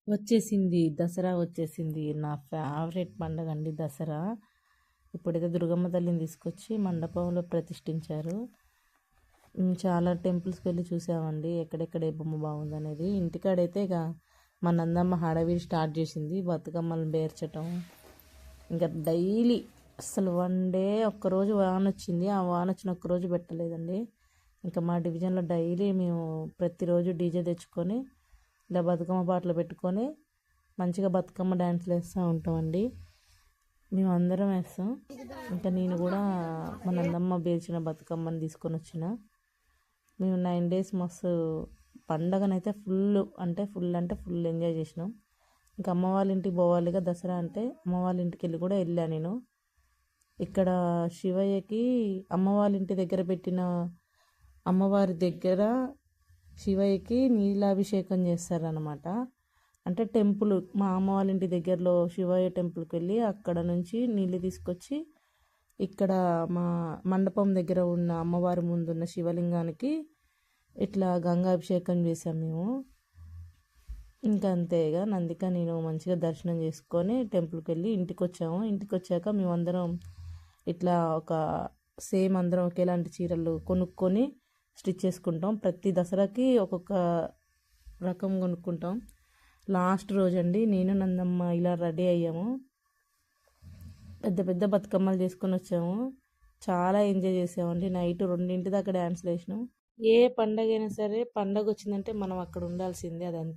వచ్చేసింది దసరా వచ్చేసింది. నా ఫేవరెట్ పండగ అండి దసరా. ఇప్పుడైతే దుర్గమ్మ తల్లిని తీసుకొచ్చి మండపంలో ప్రతిష్ఠించారు. చాలా టెంపుల్స్కి వెళ్ళి చూసామండి ఎక్కడెక్కడ ఏ బొమ్మ బాగుందనేది. ఇంటికాడైతే ఇక మా నందమ్మ హడావిడి స్టార్ట్ చేసింది బతుకమ్మలను పేర్చటం. ఇంకా డైలీ అసలు వన్ డే ఒక్కరోజు వాన వచ్చింది, ఆ వాన వచ్చిన ఒక్కరోజు పెట్టలేదండి. ఇంకా మా డివిజన్లో డైలీ మేము ప్రతిరోజు డీజే తెచ్చుకొని ఇలా బతుకమ్మ పాటలు పెట్టుకొని మంచిగా బతుకమ్మ డ్యాన్స్లు వేస్తూ ఉంటామండి. మేము అందరం వేస్తాం. ఇంకా నేను కూడా మా నందమ్మ పేర్చిన బతుకమ్మని తీసుకొని వచ్చిన. మేము 9 days మస్తు పండగనైతే ఫుల్ ఎంజాయ్ చేసినాం. ఇంకా అమ్మ వాళ్ళ ఇంటికి పోవాలిగా దసరా అంటే అమ్మ వాళ్ళ ఇంటికి వెళ్ళి కూడా వెళ్ళా నేను. ఇక్కడ శివయ్యకి అమ్మ వాళ్ళ ఇంటి దగ్గర పెట్టిన అమ్మవారి దగ్గర శివయ్యకి నీలాభిషేకం చేస్తారనమాట. అంటే టెంపుల్ మా అమ్మ వాళ్ళ ఇంటి దగ్గరలో శివయ్య టెంపుల్కి వెళ్ళి అక్కడ నుంచి నీళ్ళు తీసుకొచ్చి ఇక్కడ మా మండపం దగ్గర ఉన్న అమ్మవారి ముందున్న శివలింగానికి ఇట్లా గంగాభిషేకం చేసాం మేము. ఇంకా అంతేగా నందిక నేను మంచిగా దర్శనం చేసుకొని టెంపుల్కి వెళ్ళి ఇంటికి వచ్చాము. ఇంటికి వచ్చాక మేమందరం ఇట్లా సేమ్ అందరం ఒకేలాంటి చీరలు కొనుక్కొని స్టిచ్ చేసుకుంటాం. ప్రతి దసరాకి ఒక్కొక్క రకం కొనుక్కుంటాం. లాస్ట్ రోజు అండి నేను నందమ్మ ఇలా రెడీ అయ్యాము. పెద్ద పెద్ద బతుకమ్మలు చేసుకొని వచ్చాము. చాలా ఎంజాయ్ చేసామండి. నైట్ 2 దాకా డ్యాన్స్లు వేసినాం. ఏ పండగ అయినా సరే పండగ వచ్చిందంటే మనం అక్కడ ఉండాల్సిందే, అది అంతే.